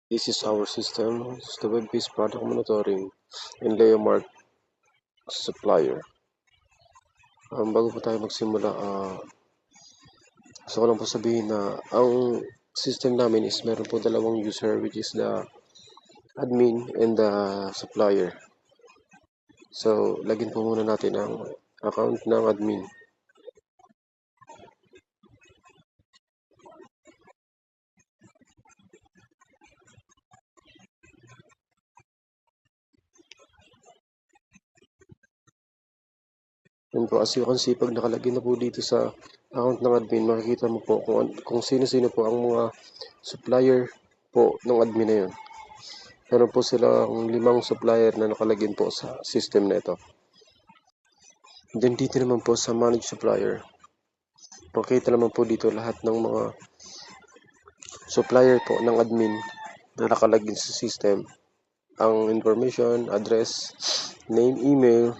This is our system, it's the web-based product monitoring and Leomark supplier. Bago po tayo magsimula, gusto ko lang po sabihin na ang system namin is meron po dalawang user, which is the admin and the supplier. So, lagyan po muna natin ang account ng admin. Yan po, as you can see, pag nakalagay na po dito sa account ng admin, makikita mo po kung sino-sino po ang mga supplier po ng admin na yun. Meron po silang 5 supplier na nakalagin po sa system na ito. Then dito naman po sa manage supplier, makikita naman po dito lahat ng mga supplier po ng admin na nakalagin sa system. Ang information, address, name, email,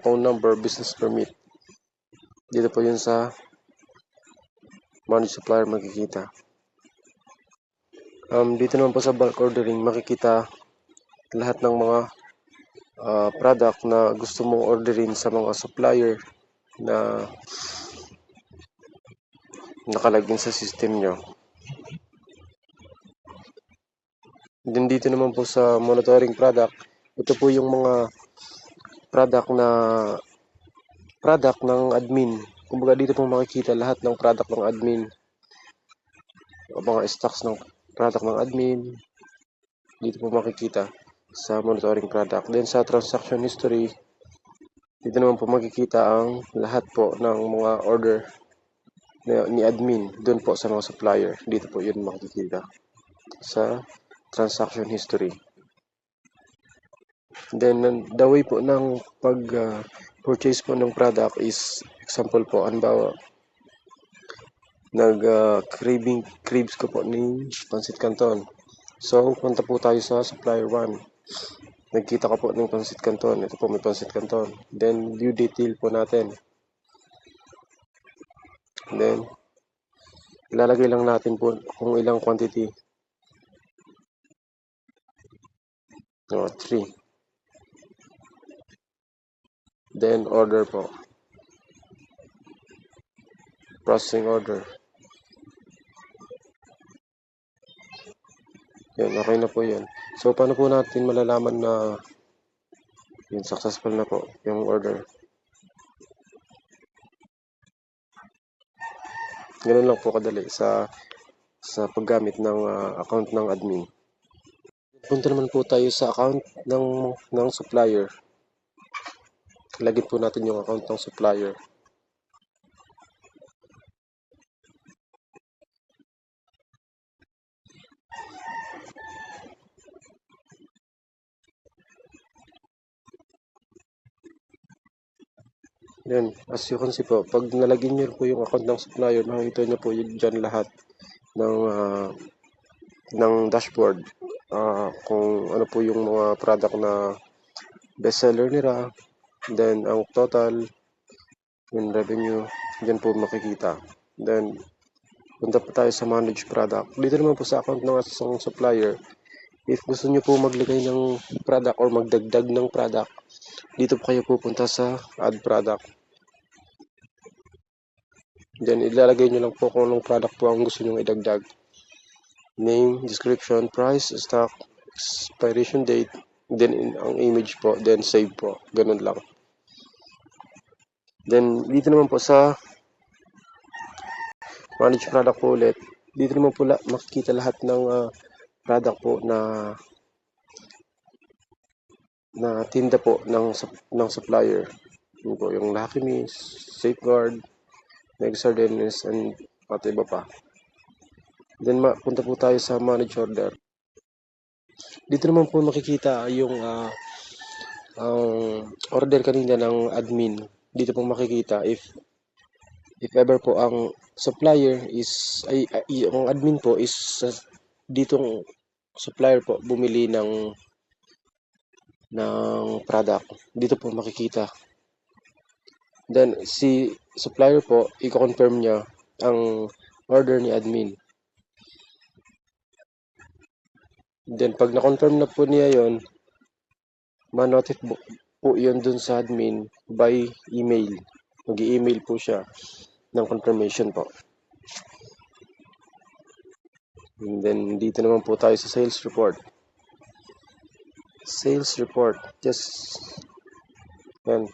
phone number, business permit. Dito po yun sa manage supplier makikita. Dito naman po sa bulk ordering, makikita lahat ng mga product na gusto mong orderin sa mga supplier na nakalagin sa system nyo. Then dito naman po sa monitoring product, ito po yung mga product ng admin. Kumbaga dito po makikita lahat ng product ng admin, o mga stocks ng product ng admin. Dito po makikita sa monitoring product. Then sa transaction history, dito naman po makikita ang lahat po ng mga order ni admin doon po sa mga supplier. Dito po yun makikita sa transaction history. Then the way po ng purchase po ng product is, example po, halimbawa craves ko po ni Pancit Canton. So punta po tayo sa supplier 1. Nagkita ko po ng Pancit Canton. Ito po may Pancit Canton. Then view detail po natin. Then ilalagay lang natin po kung ilang quantity. 3. Then order po. Processing order. Yan, okay na po yan. So, paano po natin malalaman na yun, successful na po yung order? Ganun lang po kadali sa paggamit ng account ng admin. Punta naman po tayo sa account ng supplier. Lagyan po natin yung account ng supplier. Yan, as you can see po, pag nalagyan nyo po yung account ng supplier, makikita nyo po yun dyan lahat ng dashboard. Kung ano po yung mga product na bestseller nila, then ang total, yung revenue, dyan po makikita. Then, punta po tayo sa manage product. Dito naman po sa account ng isang supplier, if gusto nyo po maglagay ng product or magdagdag ng product, dito po kayo pupunta sa add product. Then, ilalagay nyo lang po kung anong product po ang gusto nyo idagdag. Name, description, price, stock, expiration date, then ang image po, then save po. Ganun lang. Then, dito naman po sa manage product po ulit, dito naman po makikita lahat ng product po na tinda po ng supplier. Yun po, yung Lucky Me, Safeguard, Nexardenes, and at iba pa. Then, punta po tayo sa manage order. Dito naman po makikita yung ang order kanina ng admin. Dito po makikita if ever po ang supplier is ang admin po is ditong supplier po bumili ng product. Dito po makikita. Then si supplier po i-confirm niya ang order ni admin. Then, pag na-confirm na po niya yon, ma-notify po yun dun sa admin by email. Mag-i-email po siya ng confirmation po. And then, dito naman po tayo sa sales report. Sales report. Just, yan.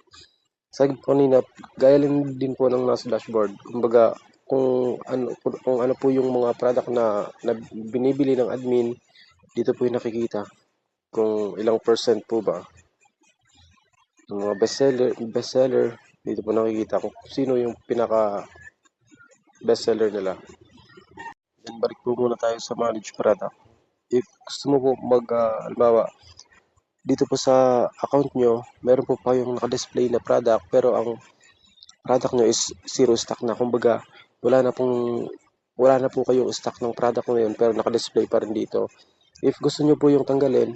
Sabi po kanina, gaya din po ng nasa dashboard. Kumbaga, kung ano po yung mga product na binibili ng admin, dito po yung nakikita. Kung ilang percent po ba. Yung mga bestseller, dito po nakikita kung sino yung pinaka bestseller nila. Then, balik po muna tayo sa manage product. If gusto mo po halimbawa, dito po sa account nyo, meron po pa yung naka-display na product, pero ang product nyo is zero stock na. Kumbaga, wala na po kayong stock ng product na yun, pero naka-display pa rin dito. If gusto nyo po yung tanggalin,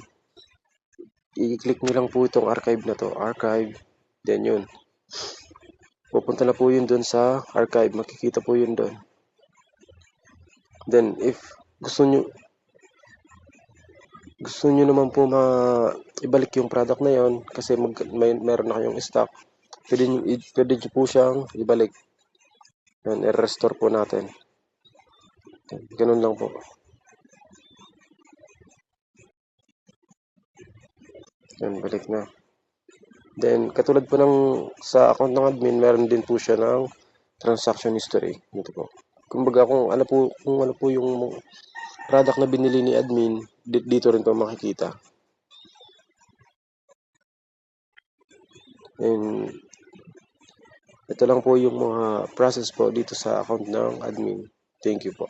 i-click nyo lang po itong archive na to. Archive, then yun. Pupunta na po yun dun sa archive. Makikita po yun dun. Then, if gusto nyo naman po ibalik yung product na yon kasi meron na kayong stock, pwede nyo po siyang ibalik. Yan, i-restore po natin. Ganun lang po. Yan, balik na. Then, katulad po ng sa account ng admin, meron din po siya ng transaction history. Dito po. Kumbaga, kung ano po yung product na binili ni admin, dito rin po makikita. And, ito lang po yung mga process po dito sa account ng admin. Thank you po.